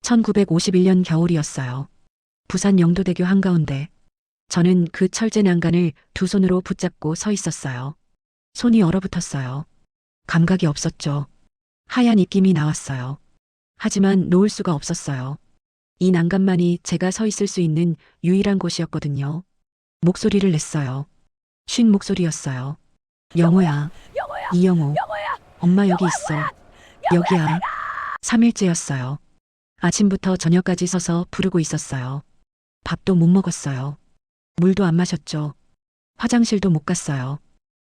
1951년 겨울이었어요. 부산 영도대교 한가운데 저는 그 철제 난간을 두 손으로 붙잡고 서 있었어요. 손이 얼어붙었어요. 감각이 없었죠. 하얀 입김이 나왔어요. 하지만 놓을 수가 없었어요. 이 난간만이 제가 서 있을 수 있는 유일한 곳이었거든요. 목소리를 냈어요. 쉰 목소리였어요. 영호야, 이영호, 엄마 여기 있어. 여기야. 3일째였어요. 아침부터 저녁까지 서서 부르고 있었어요. 밥도 못 먹었어요. 물도 안 마셨죠. 화장실도 못 갔어요.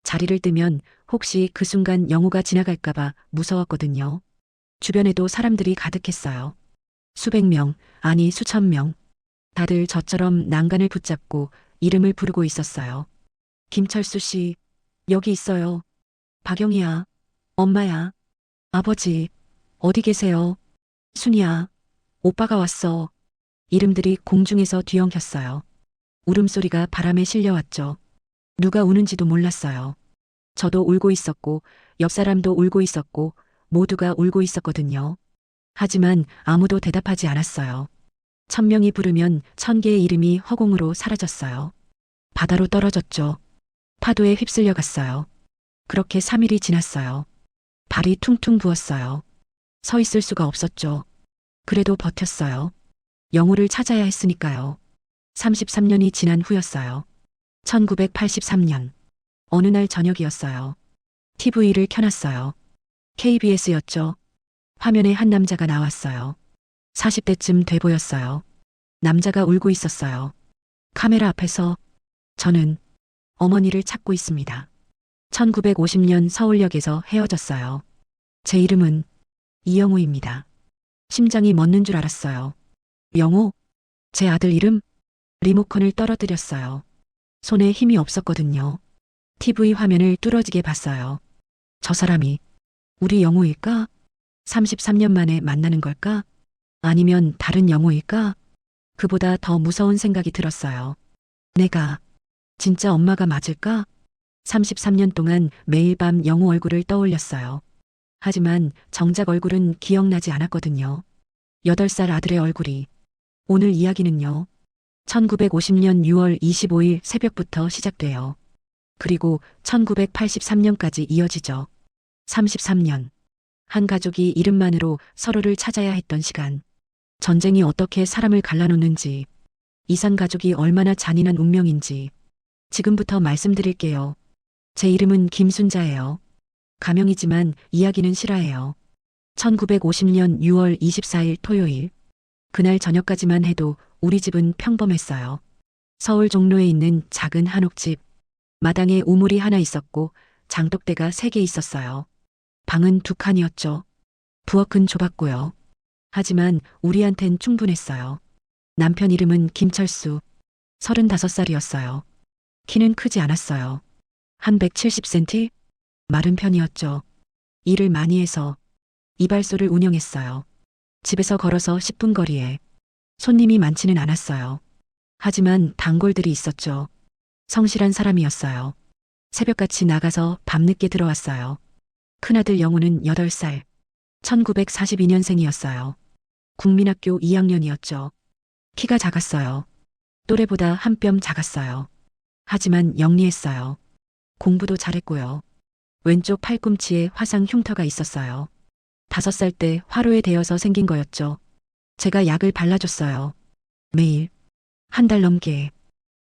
자리를 뜨면 혹시 그 순간 영호가 지나갈까봐 무서웠거든요. 주변에도 사람들이 가득했어요. 수백 명, 아니 수천 명. 다들 저처럼 난간을 붙잡고 이름을 부르고 있었어요. 김철수 씨, 여기 있어요. 박영희야, 엄마야, 아버지, 어디 계세요? 순이야, 오빠가 왔어. 이름들이 공중에서 뒤엉켰어요. 울음소리가 바람에 실려왔죠. 누가 우는지도 몰랐어요. 저도 울고 있었고, 옆 사람도 울고 있었고, 모두가 울고 있었거든요. 하지만 아무도 대답하지 않았어요. 1000명이 부르면 1000개의 이름이 허공으로 사라졌어요. 바다로 떨어졌죠. 파도에 휩쓸려 갔어요. 그렇게 3일이 지났어요. 발이 퉁퉁 부었어요. 서 있을 수가 없었죠. 그래도 버텼어요. 영호를 찾아야 했으니까요. 33년이 지난 후였어요. 1983년. 어느 날 저녁이었어요. TV를 켜놨어요. KBS였죠. 화면에 한 남자가 나왔어요. 40대쯤 돼 보였어요. 남자가 울고 있었어요. 카메라 앞에서 저는 어머니를 찾고 있습니다. 1950년 서울역에서 헤어졌어요. 제 이름은 이영우입니다. 심장이 멎는 줄 알았어요. 영호? 제 아들 이름? 리모컨을 떨어뜨렸어요. 손에 힘이 없었거든요. TV 화면을 뚫어지게 봤어요. 저 사람이 우리 영호일까? 33년 만에 만나는 걸까? 아니면 다른 영호일까? 그보다 더 무서운 생각이 들었어요. 내가 진짜 엄마가 맞을까? 33년 동안 매일 밤 영호 얼굴을 떠올렸어요. 하지만 정작 얼굴은 기억나지 않았거든요. 8살 아들의 얼굴이. 오늘 이야기는요. 1950년 6월 25일 새벽부터 시작돼요. 그리고 1983년까지 이어지죠. 33년. 한 가족이 이름만으로 서로를 찾아야 했던 시간. 전쟁이 어떻게 사람을 갈라놓는지, 이산 가족이 얼마나 잔인한 운명인지 지금부터 말씀드릴게요. 제 이름은 김순자예요. 가명이지만 이야기는 실화예요. 1950년 6월 24일 토요일. 그날 저녁까지만 해도 우리 집은 평범했어요. 서울 종로에 있는 작은 한옥집. 마당에 우물이 하나 있었고 장독대가 3개 있었어요. 방은 2칸이었죠. 부엌은 좁았고요. 하지만 우리한텐 충분했어요. 남편 이름은 김철수. 35살이었어요. 키는 크지 않았어요. 한 170cm? 마른 편이었죠. 일을 많이 해서 이발소를 운영했어요. 집에서 걸어서 10분 거리에. 손님이 많지는 않았어요. 하지만 단골들이 있었죠. 성실한 사람이었어요. 새벽같이 나가서 밤늦게 들어왔어요. 큰아들 영우는 8살. 1942년생이었어요. 국민학교 2학년이었죠. 키가 작았어요. 또래보다 한 뼘 작았어요. 하지만 영리했어요. 공부도 잘했고요. 왼쪽 팔꿈치에 화상 흉터가 있었어요. 5살 때 화로에 대어서 생긴 거였죠. 제가 약을 발라줬어요. 매일. 한 달 넘게.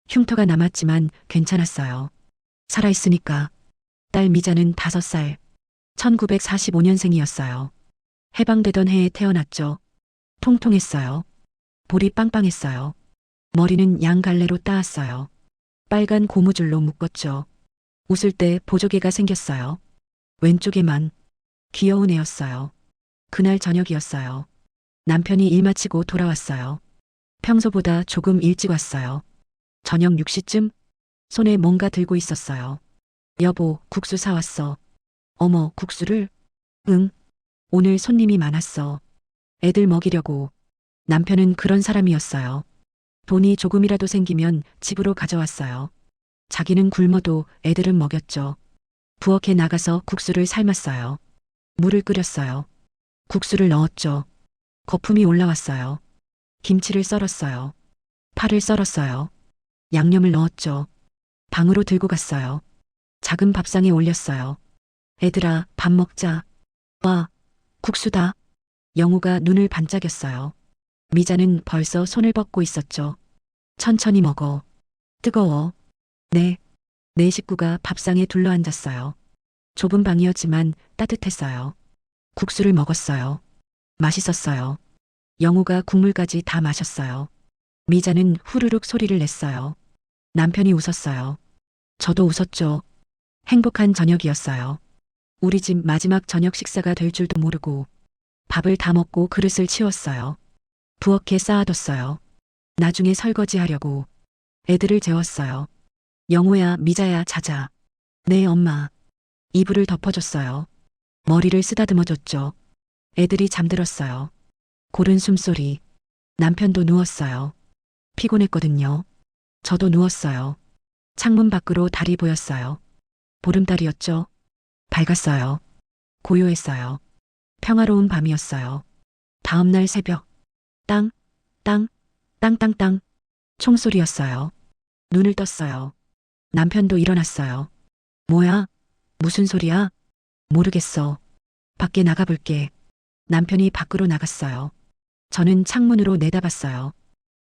흉터가 남았지만 괜찮았어요. 살아있으니까. 딸 미자는 5살. 1945년생이었어요. 해방되던 해에 태어났죠. 통통했어요. 볼이 빵빵했어요. 머리는 양갈래로 따았어요. 빨간 고무줄로 묶었죠. 웃을 때 보조개가 생겼어요. 왼쪽에만. 귀여운 애였어요. 그날 저녁이었어요. 남편이 일 마치고 돌아왔어요. 평소보다 조금 일찍 왔어요. 저녁 6시쯤 손에 뭔가 들고 있었어요. 여보, 국수 사왔어. 어머, 국수를? 응. 오늘 손님이 많았어. 애들 먹이려고. 남편은 그런 사람이었어요. 돈이 조금이라도 생기면 집으로 가져왔어요. 자기는 굶어도 애들은 먹였죠. 부엌에 나가서 국수를 삶았어요. 물을 끓였어요. 국수를 넣었죠. 거품이 올라왔어요. 김치를 썰었어요. 파를 썰었어요. 양념을 넣었죠. 방으로 들고 갔어요. 작은 밥상에 올렸어요. 애들아, 밥 먹자. 와, 국수다. 영우가 눈을 반짝였어요. 미자는 벌써 손을 뻗고 있었죠. 천천히 먹어. 뜨거워. 네. 네 식구가 밥상에 둘러앉았어요. 좁은 방이었지만 따뜻했어요. 국수를 먹었어요. 맛있었어요. 영우가 국물까지 다 마셨어요. 미자는 후루룩 소리를 냈어요. 남편이 웃었어요. 저도 웃었죠. 행복한 저녁이었어요. 우리 집 마지막 저녁 식사가 될 줄도 모르고 밥을 다 먹고 그릇을 치웠어요. 부엌에 쌓아뒀어요. 나중에 설거지하려고 애들을 재웠어요. 영호야, 미자야, 자자. 네, 엄마. 이불을 덮어줬어요. 머리를 쓰다듬어줬죠. 애들이 잠들었어요. 고른 숨소리. 남편도 누웠어요. 피곤했거든요. 저도 누웠어요. 창문 밖으로 달이 보였어요. 보름달이었죠. 밝았어요. 고요했어요. 평화로운 밤이었어요. 다음날 새벽. 땅, 땅, 땅땅땅. 총소리였어요. 눈을 떴어요. 남편도 일어났어요. 뭐야? 무슨 소리야? 모르겠어. 밖에 나가볼게. 남편이 밖으로 나갔어요. 저는 창문으로 내다봤어요.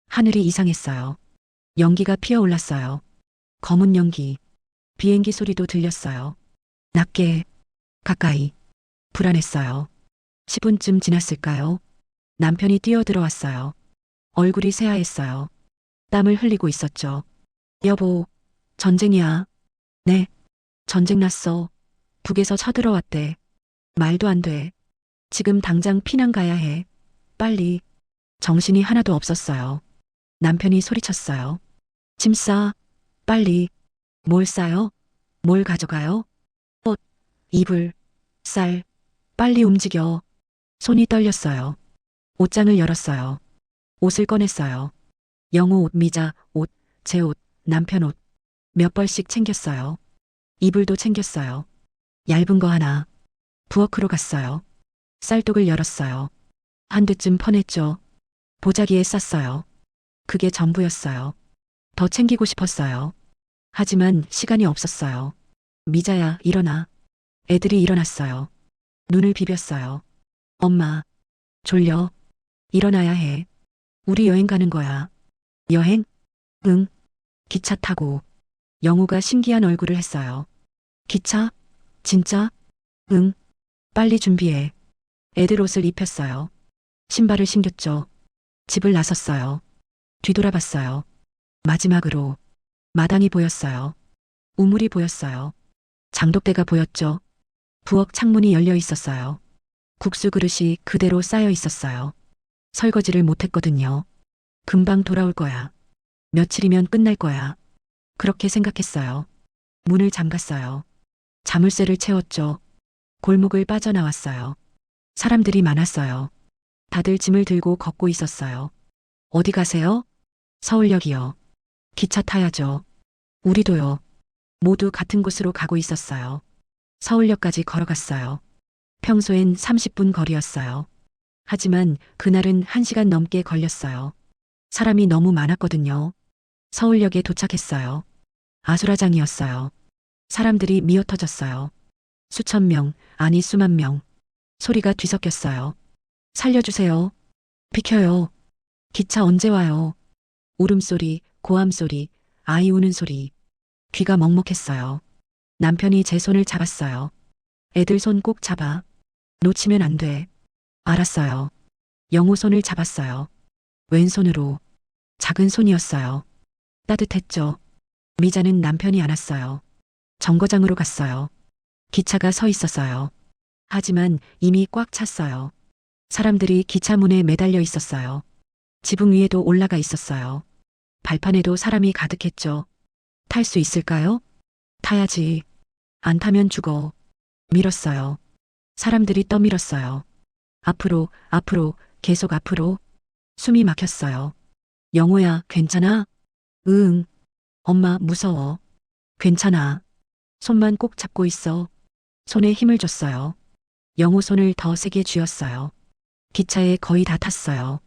하늘이 이상했어요. 연기가 피어올랐어요. 검은 연기. 비행기 소리도 들렸어요. 낮게, 가까이. 불안했어요. 10분쯤 지났을까요? 남편이 뛰어들어왔어요. 얼굴이 새하했어요. 땀을 흘리고 있었죠. 여보, 전쟁이야. 네, 전쟁 났어. 북에서 쳐들어왔대. 말도 안 돼. 지금 당장 피난 가야 해. 빨리. 정신이 하나도 없었어요. 남편이 소리쳤어요. 짐 싸. 빨리. 뭘 싸요? 뭘 가져가요? 옷, 이불, 쌀. 빨리 움직여. 손이 떨렸어요. 옷장을 열었어요. 옷을 꺼냈어요. 영호 옷, 미자 옷, 제 옷, 남편 옷. 몇 벌씩 챙겼어요. 이불도 챙겼어요. 얇은 거 하나. 부엌으로 갔어요. 쌀독을 열었어요. 한 대쯤 퍼냈죠. 보자기에 쌌어요. 그게 전부였어요. 더 챙기고 싶었어요. 하지만 시간이 없었어요. 미자야, 일어나. 애들이 일어났어요. 눈을 비볐어요. 엄마, 졸려. 일어나야 해. 우리 여행 가는 거야. 여행? 응. 기차 타고. 영우가 신기한 얼굴을 했어요. 기차? 진짜? 응. 빨리 준비해. 애들 옷을 입혔어요. 신발을 신겼죠. 집을 나섰어요. 뒤돌아봤어요. 마지막으로 마당이 보였어요. 우물이 보였어요. 장독대가 보였죠. 부엌 창문이 열려 있었어요. 국수 그릇이 그대로 쌓여 있었어요. 설거지를 못했거든요. 금방 돌아올 거야. 며칠이면 끝날 거야. 그렇게 생각했어요. 문을 잠갔어요. 자물쇠를 채웠죠. 골목을 빠져나왔어요. 사람들이 많았어요. 다들 짐을 들고 걷고 있었어요. 어디 가세요? 서울역이요. 기차 타야죠. 우리도요. 모두 같은 곳으로 가고 있었어요. 서울역까지 걸어갔어요. 평소엔 30분 거리였어요. 하지만 그날은 1시간 넘게 걸렸어요. 사람이 너무 많았거든요. 서울역에 도착했어요. 아수라장이었어요. 사람들이 미어터졌어요. 수천 명, 아니 수만 명. 소리가 뒤섞였어요. 살려주세요. 비켜요. 기차 언제 와요? 울음소리, 고함소리, 아이 우는 소리. 귀가 먹먹했어요. 남편이 제 손을 잡았어요. 애들 손 꼭 잡아. 놓치면 안 돼. 알았어요. 영호 손을 잡았어요. 왼손으로. 작은 손이었어요. 따뜻했죠. 미자는 남편이 안았어요. 정거장으로 갔어요. 기차가 서 있었어요. 하지만 이미 꽉 찼어요. 사람들이 기차 문에 매달려 있었어요. 지붕 위에도 올라가 있었어요. 발판에도 사람이 가득했죠. 탈 수 있을까요? 타야지. 안 타면 죽어. 밀었어요. 사람들이 떠밀었어요. 앞으로, 앞으로, 계속 앞으로. 숨이 막혔어요. 영호야, 괜찮아? 응. 엄마, 무서워. 괜찮아. 손만 꼭 잡고 있어. 손에 힘을 줬어요. 영호 손을 더 세게 쥐었어요. 기차에 거의 다 탔어요.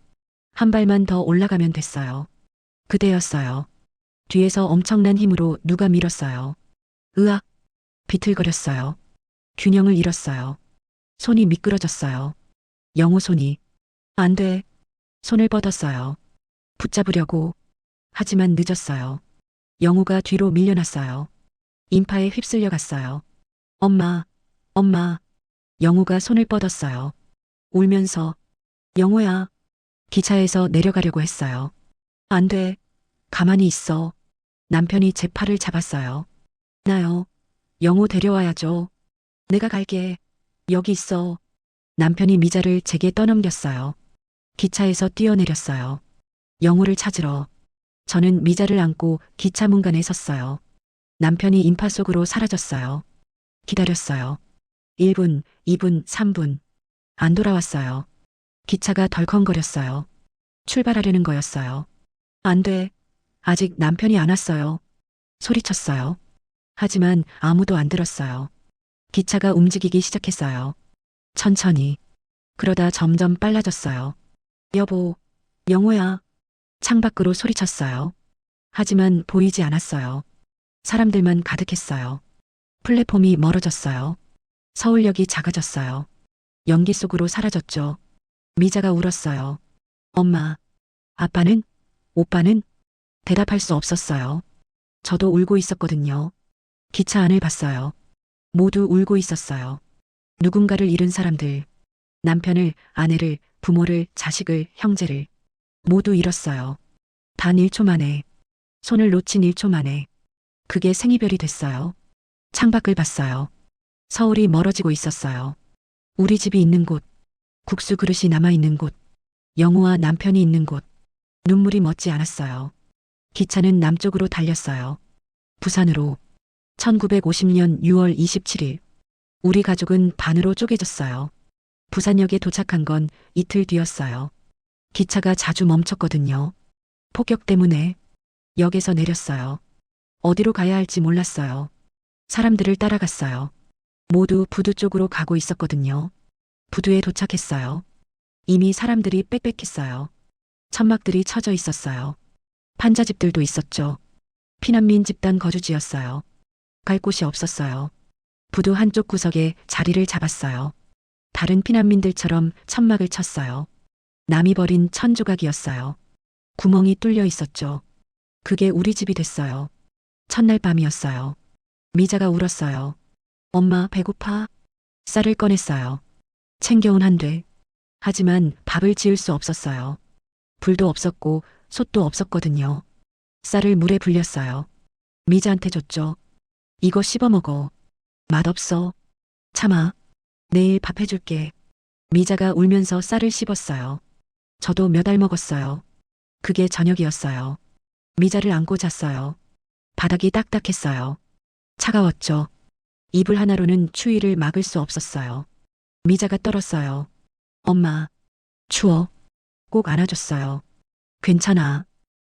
한 발만 더 올라가면 됐어요. 그때였어요. 뒤에서 엄청난 힘으로 누가 밀었어요. 으악! 비틀거렸어요. 균형을 잃었어요. 손이 미끄러졌어요. 영호 손이. 안 돼. 손을 뻗었어요. 붙잡으려고. 하지만 늦었어요. 영호가 뒤로 밀려났어요. 인파에 휩쓸려 갔어요. 엄마, 엄마. 영호가 손을 뻗었어요. 울면서, 영호야. 기차에서 내려가려고 했어요. 안 돼. 가만히 있어. 남편이 제 팔을 잡았어요. 나요. 영호 데려와야죠. 내가 갈게. 여기 있어. 남편이 미자를 제게 떠넘겼어요. 기차에서 뛰어내렸어요. 영호를 찾으러. 저는 미자를 안고 기차 문간에 섰어요. 남편이 인파 속으로 사라졌어요. 기다렸어요. 1분, 2분, 3분. 안 돌아왔어요. 기차가 덜컹거렸어요. 출발하려는 거였어요. 안 돼. 아직 남편이 안 왔어요. 소리쳤어요. 하지만 아무도 안 들었어요. 기차가 움직이기 시작했어요. 천천히. 그러다 점점 빨라졌어요. 여보, 영호야. 창밖으로 소리쳤어요. 하지만 보이지 않았어요. 사람들만 가득했어요. 플랫폼이 멀어졌어요. 서울역이 작아졌어요. 연기 속으로 사라졌죠. 미자가 울었어요. 엄마, 아빠는? 오빠는? 대답할 수 없었어요. 저도 울고 있었거든요. 기차 안을 봤어요. 모두 울고 있었어요. 누군가를 잃은 사람들, 남편을, 아내를, 부모를, 자식을, 형제를 모두 잃었어요. 단 1초 만에, 손을 놓친 1초 만에 그게 생이별이 됐어요. 창밖을 봤어요. 서울이 멀어지고 있었어요. 우리 집이 있는 곳, 국수 그릇이 남아있는 곳, 영호와 남편이 있는 곳, 눈물이 멎지 않았어요. 기차는 남쪽으로 달렸어요. 부산으로. 1950년 6월 27일. 우리 가족은 반으로 쪼개졌어요. 부산역에 도착한 건 이틀 뒤였어요. 기차가 자주 멈췄거든요. 폭격 때문에. 역에서 내렸어요. 어디로 가야 할지 몰랐어요. 사람들을 따라갔어요. 모두 부두 쪽으로 가고 있었거든요. 부두에 도착했어요. 이미 사람들이 빽빽했어요. 천막들이 쳐져 있었어요. 판자집들도 있었죠. 피난민 집단 거주지였어요. 갈 곳이 없었어요. 부두 한쪽 구석에 자리를 잡았어요. 다른 피난민들처럼 천막을 쳤어요. 남이 버린 천조각이었어요. 구멍이 뚫려 있었죠. 그게 우리 집이 됐어요. 첫날 밤이었어요. 미자가 울었어요. 엄마 배고파? 쌀을 꺼냈어요. 챙겨온 한돼. 하지만 밥을 지을 수 없었어요. 불도 없었고 솥도 없었거든요. 쌀을 물에 불렸어요. 미자한테 줬죠. 이거 씹어 먹어. 맛없어. 참아. 내일 밥 해줄게. 미자가 울면서 쌀을 씹었어요. 저도 몇 알 먹었어요. 그게 저녁이었어요. 미자를 안고 잤어요. 바닥이 딱딱했어요. 차가웠죠. 이불 하나로는 추위를 막을 수 없었어요. 미자가 떨었어요. 엄마, 추워. 꼭 안아줬어요. 괜찮아.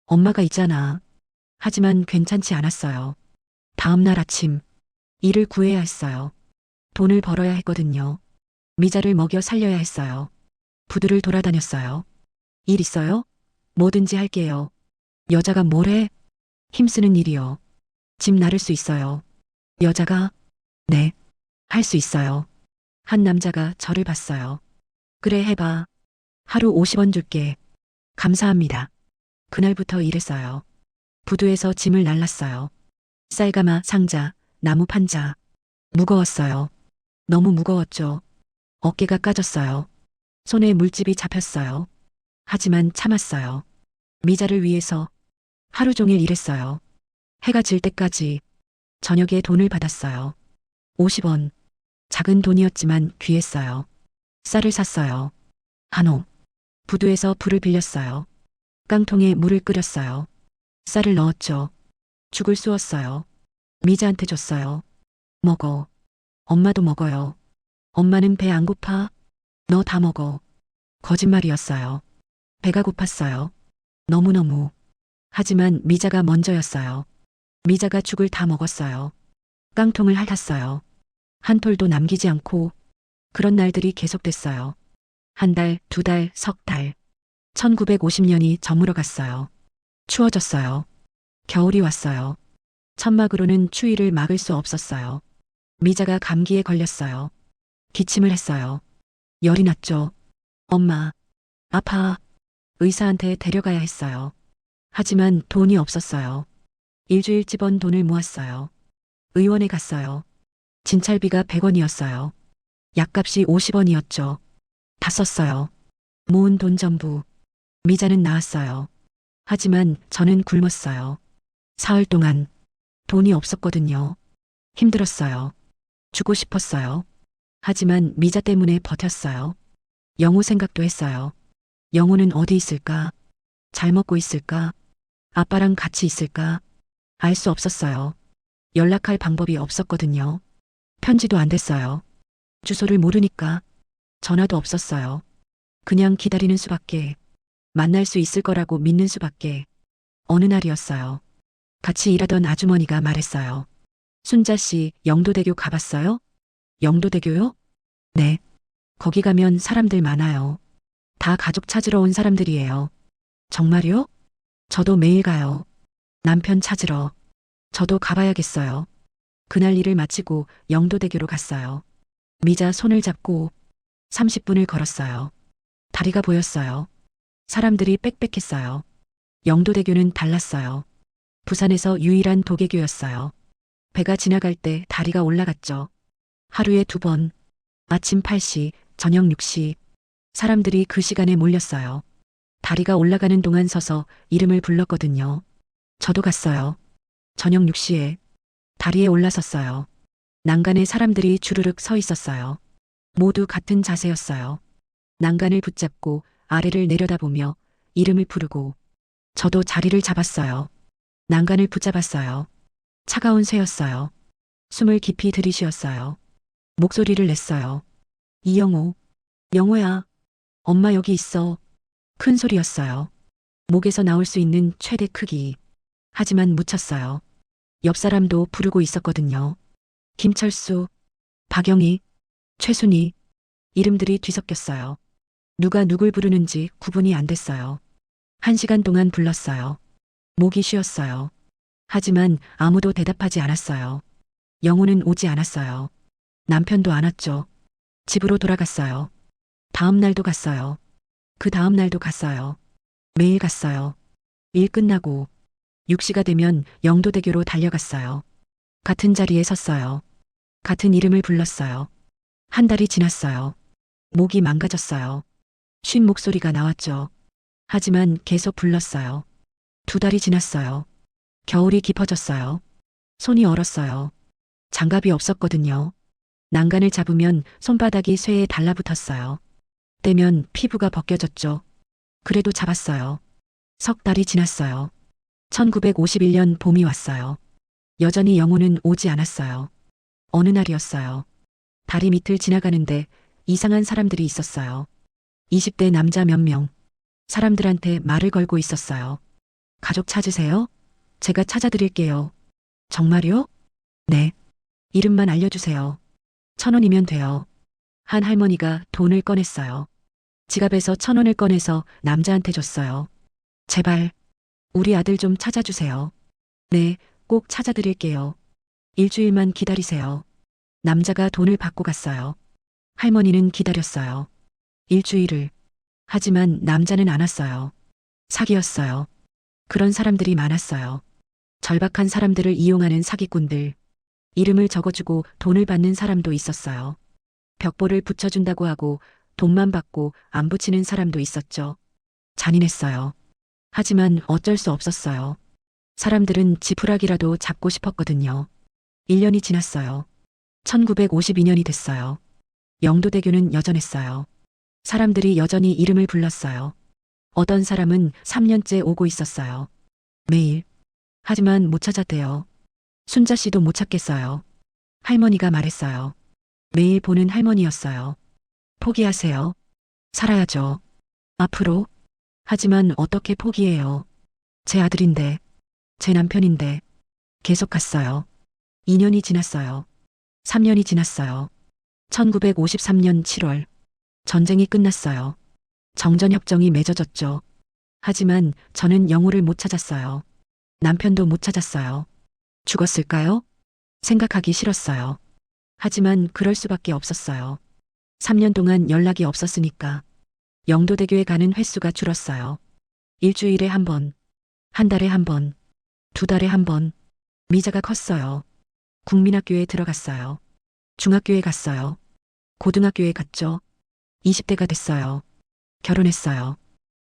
엄마가 있잖아. 하지만 괜찮지 않았어요. 다음 날 아침, 일을 구해야 했어요. 돈을 벌어야 했거든요. 미자를 먹여 살려야 했어요. 부두를 돌아다녔어요. 일 있어요? 뭐든지 할게요. 여자가 뭘 해? 힘쓰는 일이요. 집 나를 수 있어요. 여자가? 네. 할 수 있어요. 한 남자가 저를 봤어요. 그래 해봐. 하루 50원 줄게. 감사합니다. 그날부터 일했어요. 부두에서 짐을 날랐어요. 쌀가마, 상자, 나무 판자. 무거웠어요. 너무 무거웠죠. 어깨가 까졌어요. 손에 물집이 잡혔어요. 하지만 참았어요. 미자를 위해서 하루 종일 일했어요. 해가 질 때까지. 저녁에 돈을 받았어요. 50원. 작은 돈이었지만 귀했어요. 쌀을 샀어요. 한옥. 부두에서 불을 빌렸어요. 깡통에 물을 끓였어요. 쌀을 넣었죠. 죽을 쑤었어요. 미자한테 줬어요. 먹어. 엄마도 먹어요. 엄마는 배 안 고파? 너 다 먹어. 거짓말이었어요. 배가 고팠어요. 너무너무. 하지만 미자가 먼저였어요. 미자가 죽을 다 먹었어요. 깡통을 핥았어요. 한 톨도 남기지 않고. 그런 날들이 계속됐어요. 한 달, 두 달, 석 달. 1950년이 저물어 갔어요. 추워졌어요. 겨울이 왔어요. 천막으로는 추위를 막을 수 없었어요. 미자가 감기에 걸렸어요. 기침을 했어요. 열이 났죠. 엄마, 아파. 의사한테 데려가야 했어요. 하지만 돈이 없었어요. 일주일치 번 돈을 모았어요. 의원에 갔어요. 진찰비가 100원이었어요. 약값이 50원이었죠. 다 썼어요. 모은 돈 전부. 미자는 나았어요. 하지만 저는 굶었어요. 사흘 동안 돈이 없었거든요. 힘들었어요. 주고 싶었어요. 하지만 미자 때문에 버텼어요. 영호 생각도 했어요. 영호는 어디 있을까? 잘 먹고 있을까? 아빠랑 같이 있을까? 알 수 없었어요. 연락할 방법이 없었거든요. 편지도 안 됐어요. 주소를 모르니까 전화도 없었어요. 그냥 기다리는 수밖에, 만날 수 있을 거라고 믿는 수밖에. 어느 날이었어요. 같이 일하던 아주머니가 말했어요. 순자 씨, 영도대교 가봤어요? 영도대교요? 네. 거기 가면 사람들 많아요. 다 가족 찾으러 온 사람들이에요. 정말요? 저도 매일 가요. 남편 찾으러. 저도 가봐야겠어요. 그날 일을 마치고 영도대교로 갔어요. 미자 손을 잡고 30분을 걸었어요. 다리가 보였어요. 사람들이 빽빽했어요. 영도대교는 달랐어요. 부산에서 유일한 도계교였어요. 배가 지나갈 때 다리가 올라갔죠. 하루에 2번, 아침 8시, 저녁 6시. 사람들이 그 시간에 몰렸어요. 다리가 올라가는 동안 서서 이름을 불렀거든요. 저도 갔어요. 저녁 6시에 다리에 올라섰어요. 난간에 사람들이 주르륵 서 있었어요. 모두 같은 자세였어요. 난간을 붙잡고 아래를 내려다보며 이름을 부르고 저도 자리를 잡았어요. 난간을 붙잡았어요. 차가운 쇠였어요. 숨을 깊이 들이쉬었어요. 목소리를 냈어요. 이영호, 영호야, 엄마 여기 있어. 큰 소리였어요. 목에서 나올 수 있는 최대 크기. 하지만 묻혔어요. 옆 사람도 부르고 있었거든요. 김철수, 박영희, 최순희. 이름들이 뒤섞였어요. 누가 누굴 부르는지 구분이 안 됐어요. 1시간 동안 불렀어요. 목이 쉬었어요. 하지만 아무도 대답하지 않았어요. 영호는 오지 않았어요. 남편도 안 왔죠. 집으로 돌아갔어요. 다음 날도 갔어요. 그 다음 날도 갔어요. 매일 갔어요. 일 끝나고 6시가 되면 영도대교로 달려갔어요. 같은 자리에 섰어요. 같은 이름을 불렀어요. 한 달이 지났어요. 목이 망가졌어요. 쉰 목소리가 나왔죠. 하지만 계속 불렀어요. 2달이 지났어요. 겨울이 깊어졌어요. 손이 얼었어요. 장갑이 없었거든요. 난간을 잡으면 손바닥이 쇠에 달라붙었어요. 떼면 피부가 벗겨졌죠. 그래도 잡았어요. 석 달이 지났어요. 1951년 봄이 왔어요. 여전히 영호는 오지 않았어요. 어느 날이었어요. 다리 밑을 지나가는데 이상한 사람들이 있었어요. 20대 남자 몇 명. 사람들한테 말을 걸고 있었어요. 가족 찾으세요? 제가 찾아드릴게요. 정말요? 네. 이름만 알려주세요. 1,000원이면 돼요. 한 할머니가 돈을 꺼냈어요. 지갑에서 1,000원을 꺼내서 남자한테 줬어요. 제발, 우리 아들 좀 찾아주세요. 네, 꼭 찾아드릴게요. 일주일만 기다리세요. 남자가 돈을 받고 갔어요. 할머니는 기다렸어요. 일주일을. 하지만 남자는 안 왔어요. 사기였어요. 그런 사람들이 많았어요. 절박한 사람들을 이용하는 사기꾼들. 이름을 적어주고 돈을 받는 사람도 있었어요. 벽보를 붙여준다고 하고 돈만 받고 안 붙이는 사람도 있었죠. 잔인했어요. 하지만 어쩔 수 없었어요. 사람들은 지푸라기라도 잡고 싶었거든요. 1년이 지났어요. 1952년이 됐어요. 영도대교는 여전했어요. 사람들이 여전히 이름을 불렀어요. 어떤 사람은 3년째 오고 있었어요. 매일. 하지만 못 찾았대요. 순자 씨도 못 찾겠어요. 할머니가 말했어요. 매일 보는 할머니였어요. 포기하세요. 살아야죠. 앞으로. 하지만 어떻게 포기해요. 제 아들인데, 제 남편인데. 계속 갔어요. 2년이 지났어요. 3년이 지났어요. 1953년 7월. 전쟁이 끝났어요. 정전협정이 맺어졌죠. 하지만 저는 영호를 못 찾았어요. 남편도 못 찾았어요. 죽었을까요? 생각하기 싫었어요. 하지만 그럴 수밖에 없었어요. 3년 동안 연락이 없었으니까. 영도대교에 가는 횟수가 줄었어요. 일주일에 한 번, 한 달에 한 번, 두 달에 한 번. 미자가 컸어요. 국민학교에 들어갔어요. 중학교에 갔어요. 고등학교에 갔죠. 20대가 됐어요. 결혼했어요.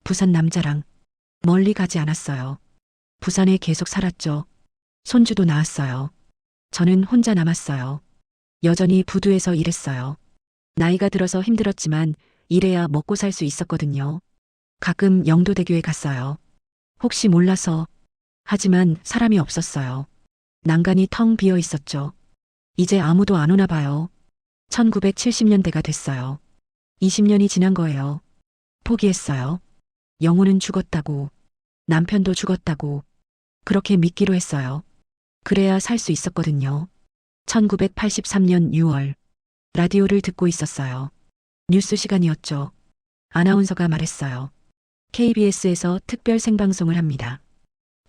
부산 남자랑 멀리 가지 않았어요. 부산에 계속 살았죠. 손주도 낳았어요. 저는 혼자 남았어요. 여전히 부두에서 일했어요. 나이가 들어서 힘들었지만 일해야 먹고 살 수 있었거든요. 가끔 영도대교에 갔어요. 혹시 몰라서. 하지만 사람이 없었어요. 난간이 텅 비어 있었죠. 이제 아무도 안 오나 봐요. 1970년대가 됐어요. 20년이 지난 거예요. 포기했어요. 영호는 죽었다고. 남편도 죽었다고. 그렇게 믿기로 했어요. 그래야 살 수 있었거든요. 1983년 6월. 라디오를 듣고 있었어요. 뉴스 시간이었죠. 아나운서가 말했어요. KBS에서 특별 생방송을 합니다.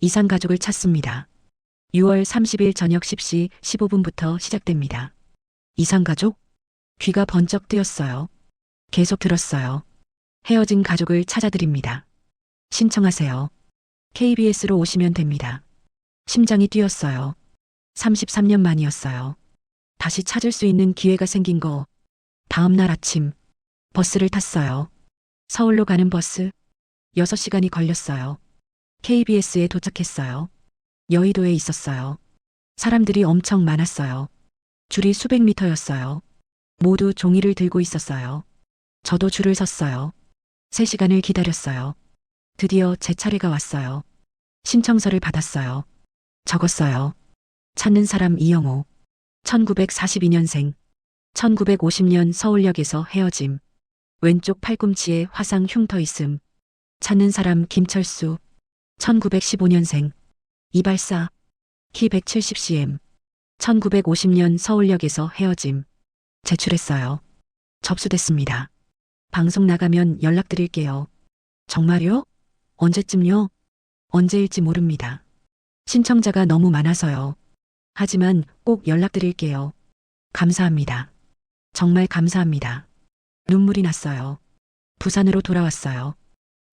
이산 가족을 찾습니다. 6월 30일 저녁 10시 15분부터 시작됩니다. 이산 가족? 귀가 번쩍 뜨였어요. 계속 들었어요. 헤어진 가족을 찾아드립니다. 신청하세요. KBS로 오시면 됩니다. 심장이 뛰었어요. 33년 만이었어요. 다시 찾을 수 있는 기회가 생긴 거. 다음 날 아침 버스를 탔어요. 서울로 가는 버스. 6시간이 걸렸어요. KBS에 도착했어요. 여의도에 있었어요. 사람들이 엄청 많았어요. 줄이 수백 미터였어요. 모두 종이를 들고 있었어요. 저도 줄을 섰어요. 3시간을 기다렸어요. 드디어 제 차례가 왔어요. 신청서를 받았어요. 적었어요. 찾는 사람 이영호. 1942년생. 1950년 서울역에서 헤어짐. 왼쪽 팔꿈치에 화상 흉터 있음. 찾는 사람 김철수. 1915년생. 이발사. 키 170cm. 1950년 서울역에서 헤어짐. 제출했어요. 접수됐습니다. 방송 나가면 연락드릴게요. 정말요? 언제쯤요? 언제일지 모릅니다. 신청자가 너무 많아서요. 하지만 꼭 연락드릴게요. 감사합니다. 정말 감사합니다. 눈물이 났어요. 부산으로 돌아왔어요.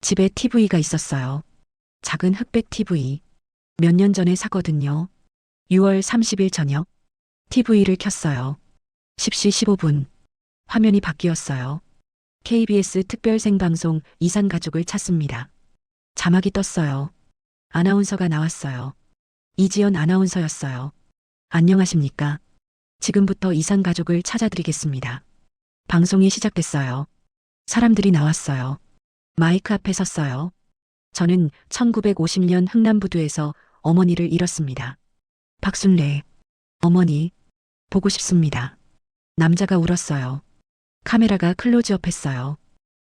집에 TV가 있었어요. 작은 흑백 TV. 몇 년 전에 사거든요. 6월 30일 저녁. TV를 켰어요. 10시 15분. 화면이 바뀌었어요. KBS 특별 생방송 이산 가족을 찾습니다. 자막이 떴어요. 아나운서가 나왔어요. 이지연 아나운서였어요. 안녕하십니까? 지금부터 이산 가족을 찾아드리겠습니다. 방송이 시작됐어요. 사람들이 나왔어요. 마이크 앞에 섰어요. 저는 1950년 흥남부두에서 어머니를 잃었습니다. 박순례. 어머니. 보고 싶습니다. 남자가 울었어요. 카메라가 클로즈업 했어요.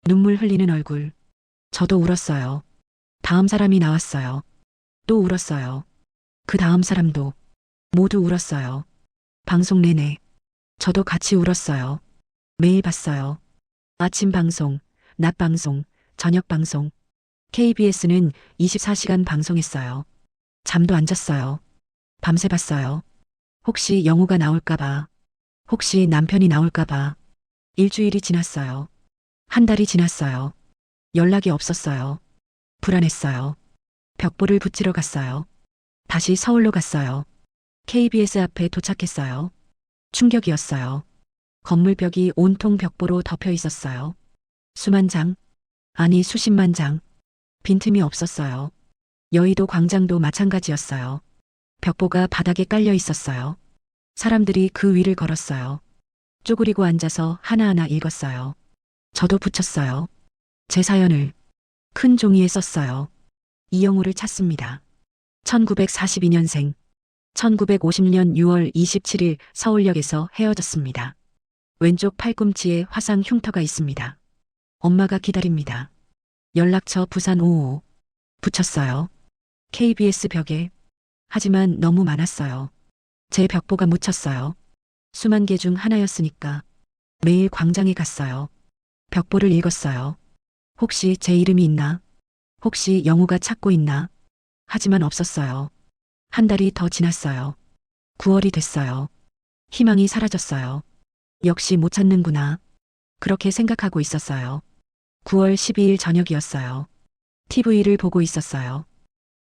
눈물 흘리는 얼굴. 저도 울었어요. 다음 사람이 나왔어요. 또 울었어요. 그 다음 사람도. 모두 울었어요. 방송 내내. 저도 같이 울었어요. 매일 봤어요. 아침 방송, 낮 방송, 저녁 방송. KBS는 24시간 방송했어요. 잠도 안 잤어요. 밤새 봤어요. 혹시 영호가 나올까봐. 혹시 남편이 나올까봐. 일주일이 지났어요. 한 달이 지났어요. 연락이 없었어요. 불안했어요. 벽보를 붙이러 갔어요. 다시 서울로 갔어요. KBS 앞에 도착했어요. 충격이었어요. 건물벽이 온통 벽보로 덮여 있었어요. 수만 장, 아니 수십만 장. 빈틈이 없었어요. 여의도 광장도 마찬가지였어요. 벽보가 바닥에 깔려 있었어요. 사람들이 그 위를 걸었어요. 쪼그리고 앉아서 하나하나 읽었어요. 저도 붙였어요. 제 사연을 큰 종이에 썼어요. 이영호를 찾습니다. 1942년생. 1950년 6월 27일 서울역에서 헤어졌습니다. 왼쪽 팔꿈치에 화상 흉터가 있습니다. 엄마가 기다립니다. 연락처 부산 55. 붙였어요. KBS 벽에. 하지만 너무 많았어요. 제 벽보가 묻혔어요. 수만 개 중 하나였으니까. 매일 광장에 갔어요. 벽보를 읽었어요. 혹시 제 이름이 있나? 혹시 영우가 찾고 있나? 하지만 없었어요. 한 달이 더 지났어요. 9월이 됐어요. 희망이 사라졌어요. 역시 못 찾는구나. 그렇게 생각하고 있었어요. 9월 12일 저녁이었어요. TV를 보고 있었어요.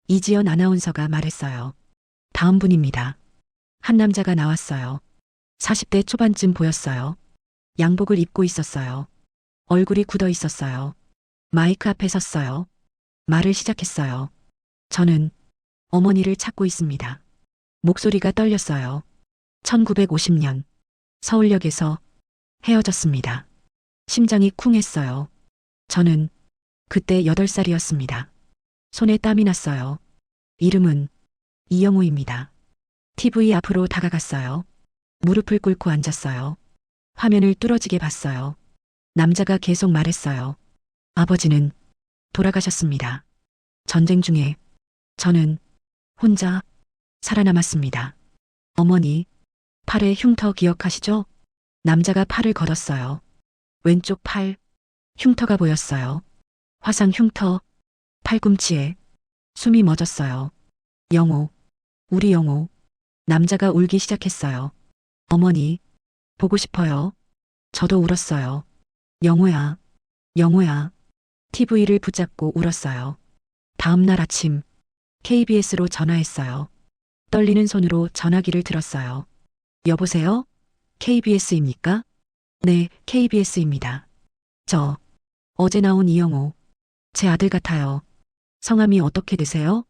이지연 아나운서가 말했어요. 다음 분입니다. 한 남자가 나왔어요. 40대 초반쯤 보였어요. 양복을 입고 있었어요. 얼굴이 굳어 있었어요. 마이크 앞에 섰어요. 말을 시작했어요. 저는 어머니를 찾고 있습니다. 목소리가 떨렸어요. 1950년 서울역에서 헤어졌습니다. 심장이 쿵했어요. 저는 그때 8살이었습니다. 손에 땀이 났어요. 이름은 이영우입니다. TV 앞으로 다가갔어요. 무릎을 꿇고 앉았어요. 화면을 뚫어지게 봤어요. 남자가 계속 말했어요. 아버지는 돌아가셨습니다. 전쟁 중에 저는 혼자 살아남았습니다. 어머니, 팔의 흉터 기억하시죠? 남자가 팔을 걷었어요. 왼쪽 팔, 흉터가 보였어요. 화상 흉터, 팔꿈치에 숨이 멎었어요. 영호, 우리 영호. 남자가 울기 시작했어요. 어머니, 보고 싶어요. 저도 울었어요. 영호야, 영호야. TV를 붙잡고 울었어요. 다음 날 아침, KBS로 전화했어요. 떨리는 손으로 전화기를 들었어요. 여보세요? KBS입니까? 네, KBS입니다. 저, 어제 나온 이영호. 제 아들 같아요. 성함이 어떻게 되세요?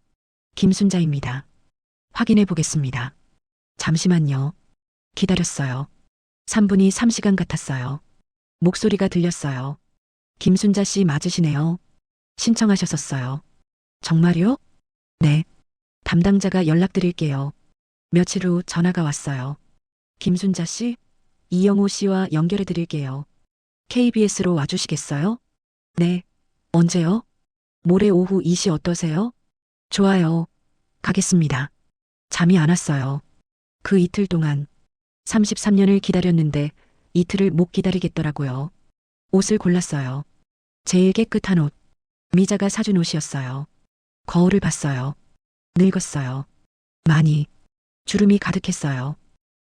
김순자입니다. 확인해 보겠습니다. 잠시만요. 기다렸어요. 3분이 3시간 같았어요. 목소리가 들렸어요. 김순자 씨 맞으시네요. 신청하셨었어요. 정말요? 네. 담당자가 연락드릴게요. 며칠 후 전화가 왔어요. 김순자 씨, 이영호 씨와 연결해 드릴게요. KBS로 와주시겠어요? 네. 언제요? 모레 오후 2시 어떠세요? 좋아요. 가겠습니다. 잠이 안 왔어요. 그 이틀 동안 33년을 기다렸는데 이틀을 못 기다리겠더라고요. 옷을 골랐어요. 제일 깨끗한 옷. 미자가 사준 옷이었어요. 거울을 봤어요. 늙었어요. 많이. 주름이 가득했어요.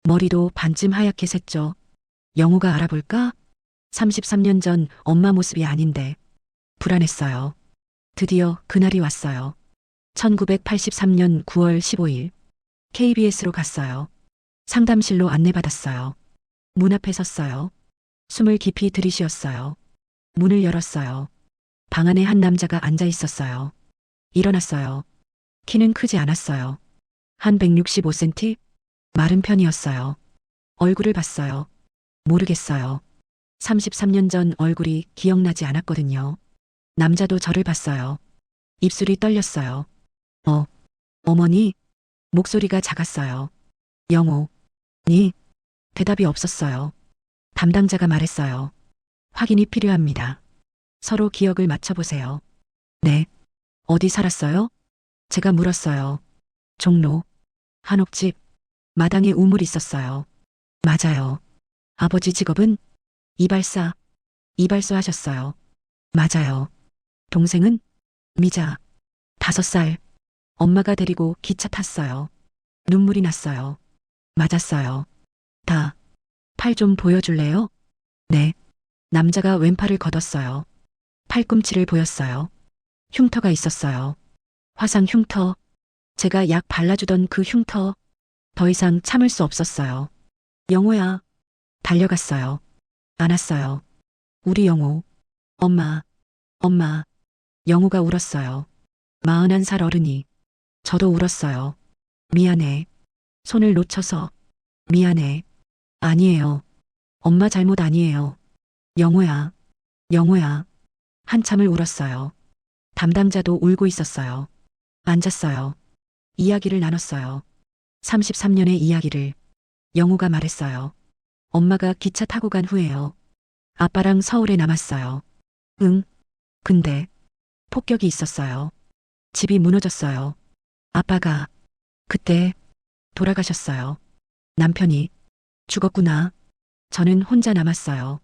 머리도 반쯤 하얗게 샜죠. 영우가 알아볼까? 33년 전 엄마 모습이 아닌데. 불안했어요. 드디어 그날이 왔어요. 1983년 9월 15일. KBS로 갔어요. 상담실로 안내받았어요. 문 앞에 섰어요. 숨을 깊이 들이쉬었어요. 문을 열었어요. 방 안에 한 남자가 앉아 있었어요. 일어났어요. 키는 크지 않았어요. 한 165cm? 마른 편이었어요. 얼굴을 봤어요. 모르겠어요. 33년 전 얼굴이 기억나지 않았거든요. 남자도 저를 봤어요. 입술이 떨렸어요. 어머니? 목소리가 작았어요. 영호. 니? 대답이 없었어요. 담당자가 말했어요. 확인이 필요합니다. 서로 기억을 맞춰보세요. 네. 어디 살았어요? 제가 물었어요. 종로. 한옥집. 마당에 우물 있었어요. 맞아요. 아버지 직업은? 이발사. 이발소 하셨어요. 맞아요. 동생은? 미자. 5살. 엄마가 데리고 기차 탔어요. 눈물이 났어요. 맞았어요. 다. 팔 좀 보여줄래요? 네. 남자가 왼팔을 걷었어요. 팔꿈치를 보였어요. 흉터가 있었어요. 화상 흉터. 제가 약 발라주던 그 흉터. 더 이상 참을 수 없었어요. 영호야. 달려갔어요. 안았어요. 우리 영호. 엄마. 엄마. 영호가 울었어요. 41살 어른이. 저도 울었어요. 미안해. 손을 놓쳐서. 미안해. 아니에요. 엄마 잘못 아니에요. 영호야. 영호야. 한참을 울었어요. 담당자도 울고 있었어요. 앉았어요. 이야기를 나눴어요. 33년의 이야기를. 영호가 말했어요. 엄마가 기차 타고 간 후에요. 아빠랑 서울에 남았어요. 응. 근데 폭격이 있었어요. 집이 무너졌어요. 아빠가 그때 돌아가셨어요. 남편이 죽었구나. 저는 혼자 남았어요.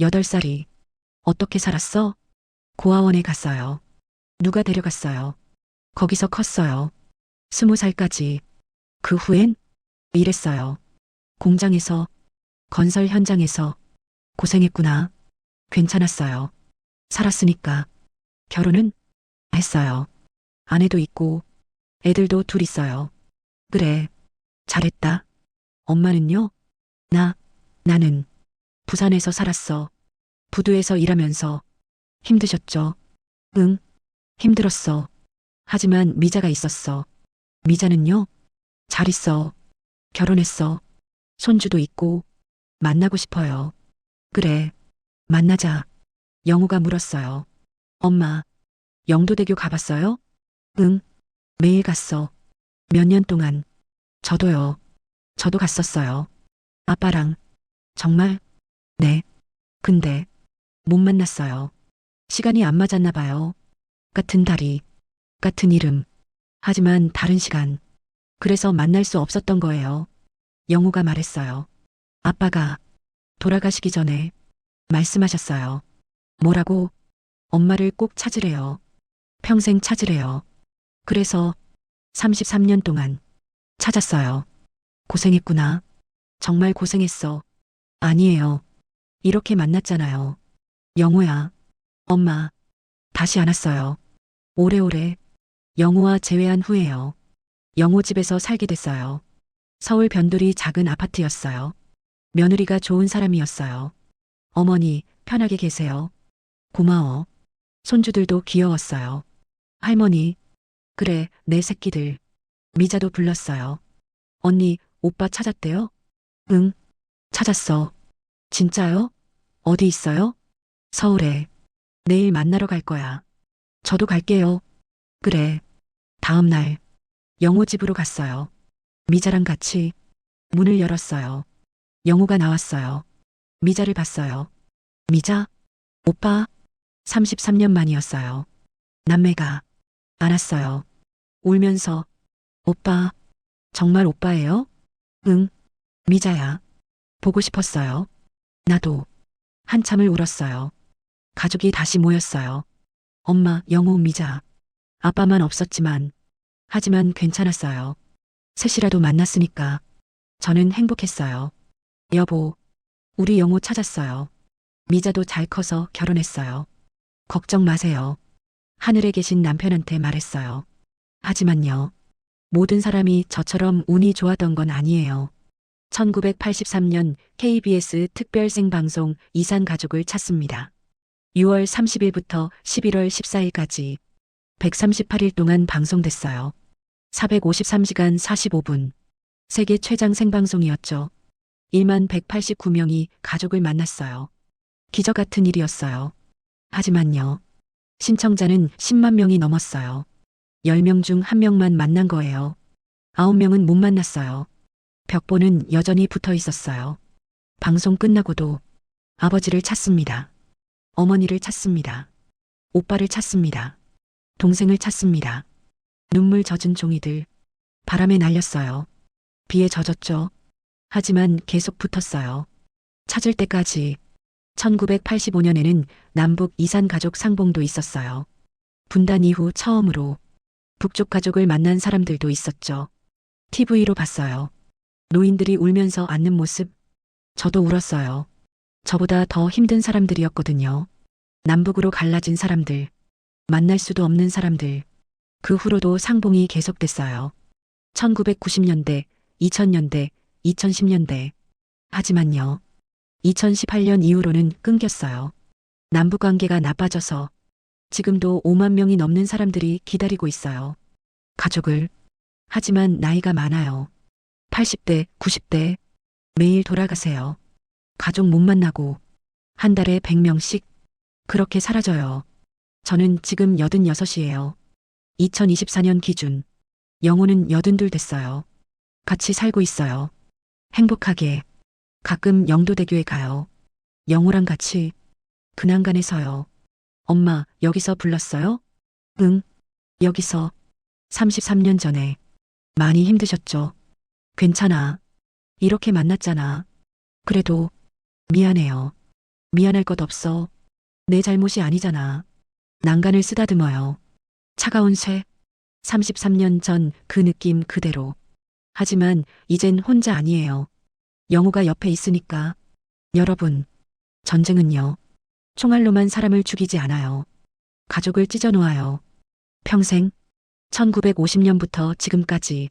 8살이. 어떻게 살았어? 고아원에 갔어요. 누가 데려갔어요? 거기서 컸어요. 20살까지. 그 후엔? 일했어요. 공장에서, 건설 현장에서. 고생했구나. 괜찮았어요. 살았으니까. 결혼은? 했어요. 아내도 있고, 애들도 둘 있어요. 그래. 잘했다. 엄마는요? 나, 나는 부산에서 살았어. 부두에서 일하면서. 힘드셨죠? 응, 힘들었어. 하지만 미자가 있었어. 미자는요? 잘 있어. 결혼했어. 손주도 있고, 만나고 싶어요. 그래, 만나자. 영우가 물었어요. 엄마, 영도대교 가봤어요? 응, 매일 갔어. 몇 년 동안. 저도요. 저도 갔었어요. 아빠랑. 정말? 네. 근데, 못 만났어요. 시간이 안 맞았나 봐요. 같은 다리, 같은 이름. 하지만 다른 시간. 그래서 만날 수 없었던 거예요. 영우가 말했어요. 아빠가 돌아가시기 전에 말씀하셨어요. 뭐라고? 엄마를 꼭 찾으래요. 평생 찾으래요. 그래서 33년 동안 찾았어요. 고생했구나. 정말 고생했어. 아니에요. 이렇게 만났잖아요. 영우야. 엄마. 다시 안 왔어요. 오래오래. 영우와 재회한 후에요. 영우 집에서 살게 됐어요. 서울 변두리 작은 아파트였어요. 며느리가 좋은 사람이었어요. 어머니, 편하게 계세요. 고마워. 손주들도 귀여웠어요. 할머니, 그래, 내 새끼들. 미자도 불렀어요. 언니, 오빠 찾았대요? 응, 찾았어. 진짜요? 어디 있어요? 서울에. 내일 만나러 갈 거야. 저도 갈게요. 그래. 다음 날, 영호 집으로 갔어요. 미자랑 같이 문을 열었어요. 영호가 나왔어요. 미자를 봤어요. 미자? 오빠? 33년 만이었어요. 남매가 안았어요. 울면서, 오빠, 정말 오빠예요? 응, 미자야. 보고 싶었어요. 나도. 한참을 울었어요. 가족이 다시 모였어요. 엄마, 영호, 미자. 아빠만 없었지만, 하지만 괜찮았어요. 셋이라도 만났으니까. 저는 행복했어요. 여보, 우리 영호 찾았어요. 미자도 잘 커서 결혼했어요. 걱정 마세요. 하늘에 계신 남편한테 말했어요. 하지만요. 모든 사람이 저처럼 운이 좋았던 건 아니에요. 1983년 KBS 특별생방송 이산 가족을 찾습니다. 6월 30일부터 11월 14일까지 138일 동안 방송됐어요. 453시간 45분. 세계 최장 생방송이었죠. 1만 189명이 가족을 만났어요. 기적 같은 일이었어요. 하지만요. 신청자는 10만 명이 넘었어요. 10명 중 1명만 만난 거예요. 9명은 못 만났어요. 벽보는 여전히 붙어 있었어요. 방송 끝나고도 아버지를 찾습니다. 어머니를 찾습니다. 오빠를 찾습니다. 동생을 찾습니다. 눈물 젖은 종이들 바람에 날렸어요. 비에 젖었죠. 하지만 계속 붙었어요. 찾을 때까지. 1985년에는 남북 이산 가족 상봉도 있었어요. 분단 이후 처음으로 북쪽 가족을 만난 사람들도 있었죠. TV로 봤어요. 노인들이 울면서 앉는 모습. 저도 울었어요. 저보다 더 힘든 사람들이었거든요. 남북으로 갈라진 사람들. 만날 수도 없는 사람들. 그 후로도 상봉이 계속됐어요. 1990년대, 2000년대, 2010년대. 하지만요. 2018년 이후로는 끊겼어요. 남북 관계가 나빠져서 지금도 5만 명이 넘는 사람들이 기다리고 있어요. 가족을. 하지만 나이가 많아요. 80대, 90대. 매일 돌아가세요. 가족 못 만나고 한 달에 100명씩 그렇게 사라져요. 저는 지금 86이에요. 2024년 기준. 영호는 82 됐어요. 같이 살고 있어요. 행복하게. 가끔 영도대교에 가요. 영호랑 같이 근한간에 서요. 엄마, 여기서 불렀어요? 응, 여기서. 33년 전에. 많이 힘드셨죠? 괜찮아. 이렇게 만났잖아. 그래도 미안해요. 미안할 것 없어. 내 잘못이 아니잖아. 난간을 쓰다듬어요. 차가운 쇠. 33년 전 그 느낌 그대로. 하지만 이젠 혼자 아니에요. 영우가 옆에 있으니까. 여러분, 전쟁은요. 총알로만 사람을 죽이지 않아요. 가족을 찢어 놓아요. 평생. 1950년부터 지금까지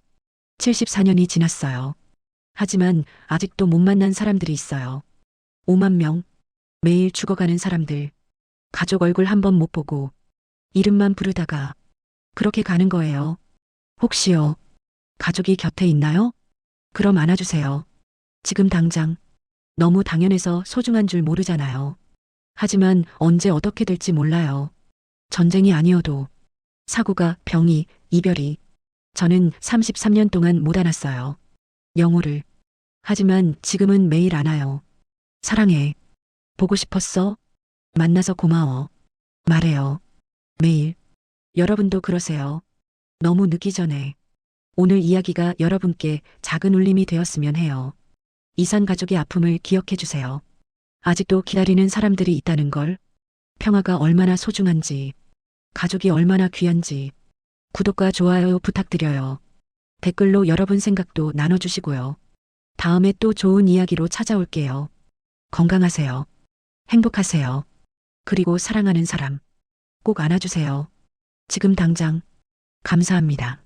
74년이 지났어요. 하지만 아직도 못 만난 사람들이 있어요. 5만 명. 매일 죽어가는 사람들. 가족 얼굴 한 번 못 보고 이름만 부르다가 그렇게 가는 거예요. 혹시요, 가족이 곁에 있나요? 그럼 안아주세요. 지금 당장. 너무 당연해서 소중한 줄 모르잖아요. 하지만 언제 어떻게 될지 몰라요. 전쟁이 아니어도 사고가, 병이, 이별이. 저는 33년 동안 못 안았어요. 영호를. 하지만 지금은 매일 안아요. 사랑해. 보고 싶었어? 만나서 고마워. 말해요. 매일. 여러분도 그러세요. 너무 늦기 전에. 오늘 이야기가 여러분께 작은 울림이 되었으면 해요. 이산 가족의 아픔을 기억해 주세요. 아직도 기다리는 사람들이 있다는 걸. 평화가 얼마나 소중한지, 가족이 얼마나 귀한지. 구독과 좋아요 부탁드려요. 댓글로 여러분 생각도 나눠주시고요. 다음에 또 좋은 이야기로 찾아올게요. 건강하세요. 행복하세요. 그리고 사랑하는 사람 꼭 안아주세요. 지금 당장. 감사합니다.